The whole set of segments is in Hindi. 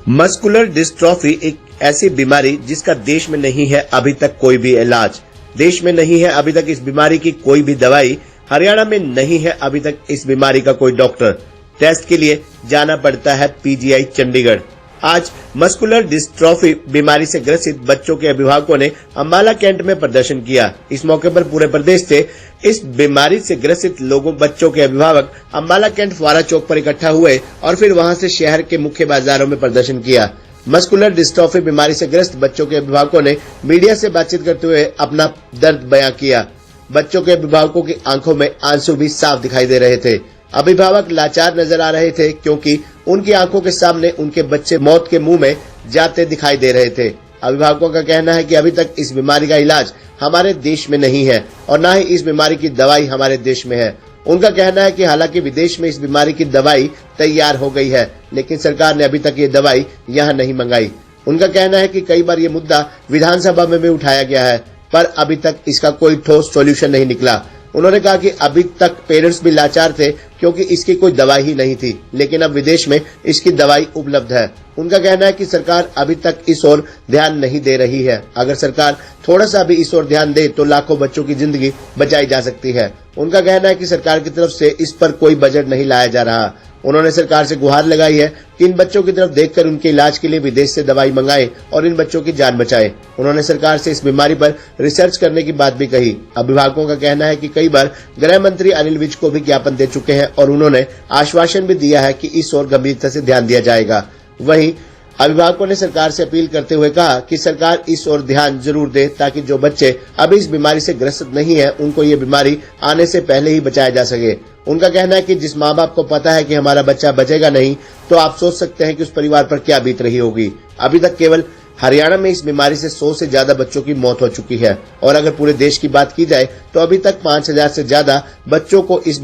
मस्कुलर डिस्ट्रॉफी एक ऐसी बीमारी जिसका देश में नहीं है अभी तक कोई भी इलाज। देश में नहीं है अभी तक इस बीमारी की कोई भी दवाई। हरियाणा में नहीं है अभी तक इस बीमारी का कोई डॉक्टर। टेस्ट के लिए जाना पड़ता है पीजीआई चंडीगढ़। आज मस्कुलर डिस्ट्रॉफी बीमारी से ग्रसित बच्चों के अभिभावकों ने अम्बाला कैंट में प्रदर्शन किया। इस मौके पर पूरे प्रदेश से इस बीमारी से ग्रसित लोगों बच्चों के अभिभावक अम्बाला कैंट फुआरा चौक पर इकट्ठा हुए और फिर वहां से शहर के मुख्य बाजारों में प्रदर्शन किया। मस्कुलर डिस्ट्रॉफी बीमारी से ग्रस्त बच्चों के अभिभावकों ने मीडिया से बातचीत करते हुए अपना दर्द बयां किया। बच्चों के अभिभावकों की आंखों में आंसू भी साफ दिखाई दे रहे थे। अभिभावक लाचार नजर आ रहे थे क्योंकि उनकी आंखों के सामने उनके बच्चे मौत के मुंह में जाते दिखाई दे रहे थे। अभिभावकों का कहना है कि अभी तक इस बीमारी का इलाज हमारे देश में नहीं है और न ही इस बीमारी की दवाई हमारे देश में है। उनका कहना है कि हालांकि विदेश में इस बीमारी की दवाई तैयार हो गई है, लेकिन सरकार ने अभी तक ये दवाई यहाँ नहीं मंगाई। उनका कहना है कि कई बार ये मुद्दा विधानसभा में भी उठाया गया है, पर अभी तक इसका कोई ठोस सॉल्यूशन नहीं निकला। उन्होंने कहा कि अभी तक पेरेंट्स भी लाचार थे क्योंकि इसकी कोई दवाई ही नहीं थी, लेकिन अब विदेश में इसकी दवाई उपलब्ध है। उनका कहना है कि सरकार अभी तक इस ओर ध्यान नहीं दे रही है। अगर सरकार थोड़ा सा भी इस ओर ध्यान दे तो लाखों बच्चों की जिंदगी बचाई जा सकती है। उनका कहना है कि सरकार की तरफ से इस पर कोई बजट नहीं लाया जा रहा। उन्होंने सरकार से गुहार लगाई है कि इन बच्चों की तरफ देखकर उनके इलाज के लिए विदेश से दवाई मंगाए और इन बच्चों की जान बचाए। उन्होंने सरकार से इस बीमारी पर रिसर्च करने की बात भी कही। अभिभावकों का कहना है कि कई बार गृह मंत्री अनिल विज को भी ज्ञापन दे चुके हैं और उन्होंने आश्वासन भी दिया है कि इस ओर गंभीरता से ध्यान दिया जाएगा। वहीं अभिभावकों ने सरकार से अपील करते हुए कहा कि सरकार इस ओर ध्यान जरूर दे ताकि जो बच्चे अभी इस बीमारी से ग्रसित नहीं है उनको ये बीमारी आने से पहले ही बचाया जा सके। उनका कहना है कि जिस माँ बाप को पता है कि हमारा बच्चा बचेगा नहीं, तो आप सोच सकते हैं कि उस परिवार पर क्या बीत रही होगी। अभी तक केवल हरियाणा में इस बीमारी से 100 से ज्यादा बच्चों की मौत हो चुकी है और अगर पूरे देश की बात की जाए तो अभी तक 5000 से ज्यादा बच्चों को इस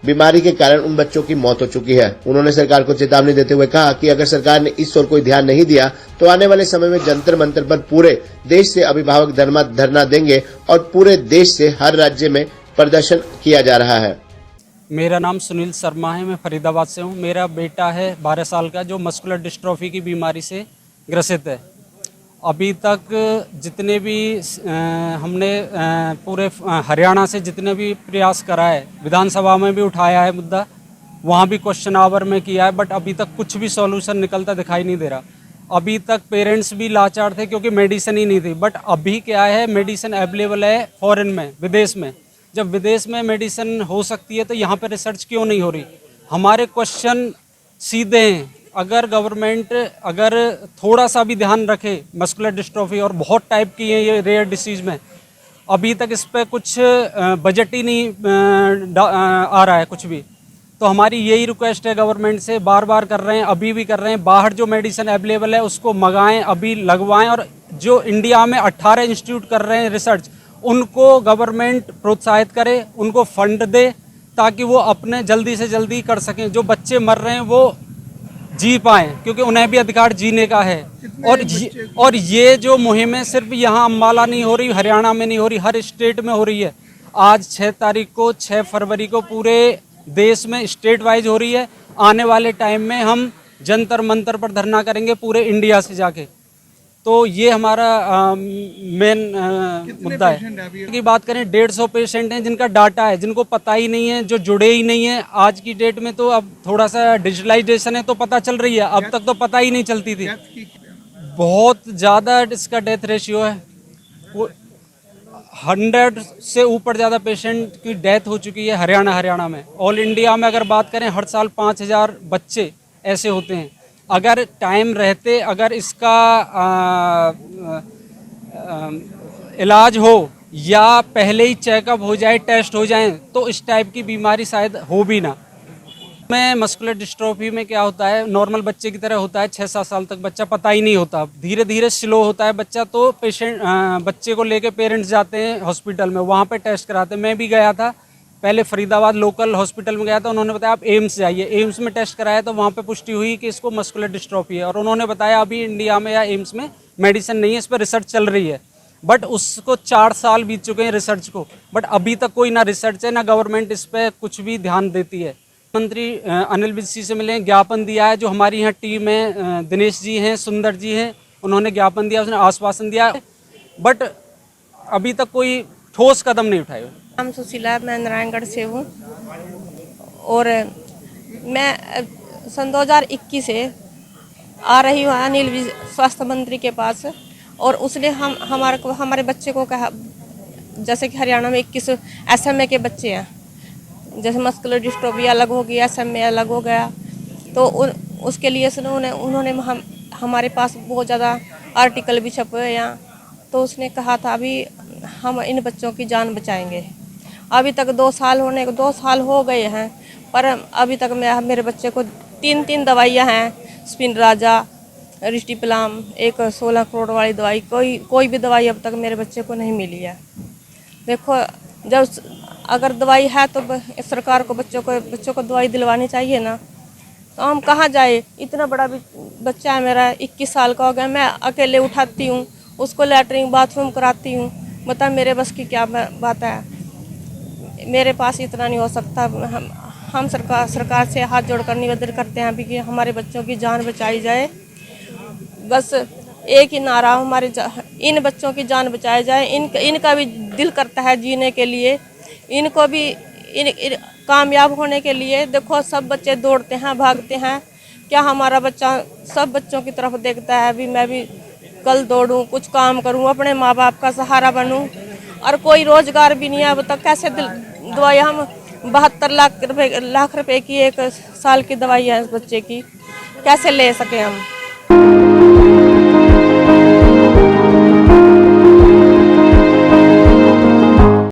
बीमारी के कारण उन बच्चों की मौत हो चुकी है। उन्होंने सरकार को चेतावनी देते हुए कहा कि अगर सरकार ने इस ओर कोई ध्यान नहीं दिया तो आने वाले समय में जंतर मंतर पर पूरे देश से अभिभावक धरना देंगे और पूरे देश से हर राज्य में प्रदर्शन किया जा रहा है। मेरा नाम सुनील शर्मा है, मैं फरीदाबाद से हूँ। मेरा बेटा है 12 साल का जो मस्कुलर डिस्ट्रॉफी की बीमारी से ग्रसित है। अभी तक जितने भी हमने पूरे हरियाणा से जितने भी प्रयास करा है, विधानसभा में भी उठाया है मुद्दा, वहाँ भी क्वेश्चन आवर में किया है, बट अभी तक कुछ भी सॉल्यूशन निकलता दिखाई नहीं दे रहा। अभी तक पेरेंट्स भी लाचार थे क्योंकि मेडिसिन ही नहीं थी, बट अभी क्या है, मेडिसिन अवेलेबल है फॉरेन में, विदेश में। जब विदेश में मेडिसिन हो सकती है तो यहाँ पर रिसर्च क्यों नहीं हो रही? हमारे क्वेश्चन सीधे हैं। अगर गवर्नमेंट अगर थोड़ा सा भी ध्यान रखे, मस्कुलर डिस्ट्रॉफी और बहुत टाइप की है ये रेयर डिसीज में, अभी तक इस पर कुछ बजट ही नहीं आ रहा है कुछ भी। तो हमारी यही रिक्वेस्ट है गवर्नमेंट से, बार बार कर रहे हैं, अभी भी कर रहे हैं, बाहर जो मेडिसिन अवेलेबल है उसको मंगाएं, अभी लगवाएं। और जो इंडिया में 18 इंस्टीट्यूट कर रहे हैं रिसर्च, उनको गवर्नमेंट प्रोत्साहित करे, उनको फंड दे ताकि वो अपने जल्दी से जल्दी कर सकें। जो बच्चे मर रहे हैं वो जी पाएं क्योंकि उन्हें भी अधिकार जीने का है। और ये जो मुहिमें सिर्फ यहाँ अम्बाला नहीं हो रही, हरियाणा में नहीं हो रही, हर स्टेट में हो रही है। आज 6 फरवरी को पूरे देश में स्टेट वाइज हो रही है। आने वाले टाइम में हम जंतर मंतर पर धरना करेंगे पूरे इंडिया से जाके। तो ये हमारा मेन मुद्दा है। की बात करें 150 पेशेंट हैं जिनका डाटा है, जिनको पता ही नहीं है, जो जुड़े ही नहीं है। आज की डेट में तो अब थोड़ा सा डिजिटलाइजेशन है तो पता चल रही है, अब तक तो पता ही नहीं चलती थी। बहुत ज़्यादा इसका डेथ रेशियो है, 100 से ऊपर ज़्यादा पेशेंट की डेथ हो चुकी है हरियाणा में। ऑल इंडिया में अगर बात करें हर साल 5000 बच्चे ऐसे होते हैं। अगर टाइम रहते अगर इसका इलाज हो या पहले ही चेकअप हो जाए, टेस्ट हो जाए, तो इस टाइप की बीमारी शायद हो भी ना। में मस्कुलर डिस्ट्रॉफी में क्या होता है, नॉर्मल बच्चे की तरह होता है। 6-7 साल तक बच्चा पता ही नहीं होता, धीरे धीरे स्लो होता है बच्चा। तो बच्चे को लेके पेरेंट्स जाते हैं हॉस्पिटल में, वहाँ पे टेस्ट कराते हैं। मैं भी गया था पहले, फरीदाबाद लोकल हॉस्पिटल में गया था, उन्होंने बताया आप एम्स जाइए। एम्स में टेस्ट कराया तो वहाँ पे पुष्टि हुई कि इसको मस्कुलर डिस्ट्रॉफी है, और उन्होंने बताया अभी इंडिया में या एम्स में मेडिसिन नहीं है, इस पर रिसर्च चल रही है। बट उसको 4 साल बीत चुके हैं रिसर्च को, बट अभी तक कोई ना रिसर्च है ना गवर्नमेंट इस पर कुछ भी ध्यान देती है। मंत्री अनिल विज से मिले, ज्ञापन दिया है। जो हमारी यहाँ टीम है, दिनेश जी हैं, सुंदर जी हैं, उन्होंने ज्ञापन दिया, उसने आश्वासन दिया, बट अभी तक कोई ठोस कदम नहीं उठाए। नाम सुशीला, मैं नारायणगढ़ से हूँ और मैं सन 2021 से आ रही हूँ अनिल विज स्वास्थ्य मंत्री के पास, और उसने हमारे बच्चे को कहा, जैसे कि हरियाणा में 21 SMA के बच्चे हैं, जैसे मस्कुलर डिस्ट्रोफी अलग हो गया, SMA अलग हो गया, तो उसके लिए उन्होंने हमारे पास बहुत ज़्यादा आर्टिकल भी छपे हैं यहाँ। तो उसने कहा था अभी हम इन बच्चों की जान बचाएंगे। अभी तक 2 साल हो गए हैं, पर अभी तक मेरे बच्चे को 3 दवाइयाँ हैं, स्पिनराजा, रिस्टीप्लाम, एक 16 करोड़ वाली दवाई, कोई भी दवाई अब तक मेरे बच्चे को नहीं मिली है। देखो, जब अगर दवाई है तो सरकार को बच्चों को दवाई दिलवानी चाहिए ना। तो हम कहाँ जाए? इतना बड़ा बच्चा है मेरा, 21 साल का हो गया, मैं अकेले उठाती हूँ, उसको लैट्रिन बाथरूम कराती हूँ। बता मेरे बस की क्या बात है? मेरे पास इतना नहीं हो सकता। हम सरकार से हाथ जोड़कर निवेदन करते हैं अभी कि हमारे बच्चों की जान बचाई जाए। बस एक ही नारा, इन बच्चों की जान बचाई जाए। इनका भी दिल करता है जीने के लिए, इनको भी कामयाब होने के लिए। देखो, सब बच्चे दौड़ते हैं, भागते हैं, क्या हमारा बच्चा सब बच्चों की तरफ देखता है? अभी मैं भी कल दौड़ूं, कुछ काम करूं, अपने माँ बाप का सहारा बनूं, और कोई रोजगार भी नहीं है अब तक। कैसे दवाई, हम 72 लाख रुपए की 1 साल की दवाई है इस बच्चे की, कैसे ले सके हम?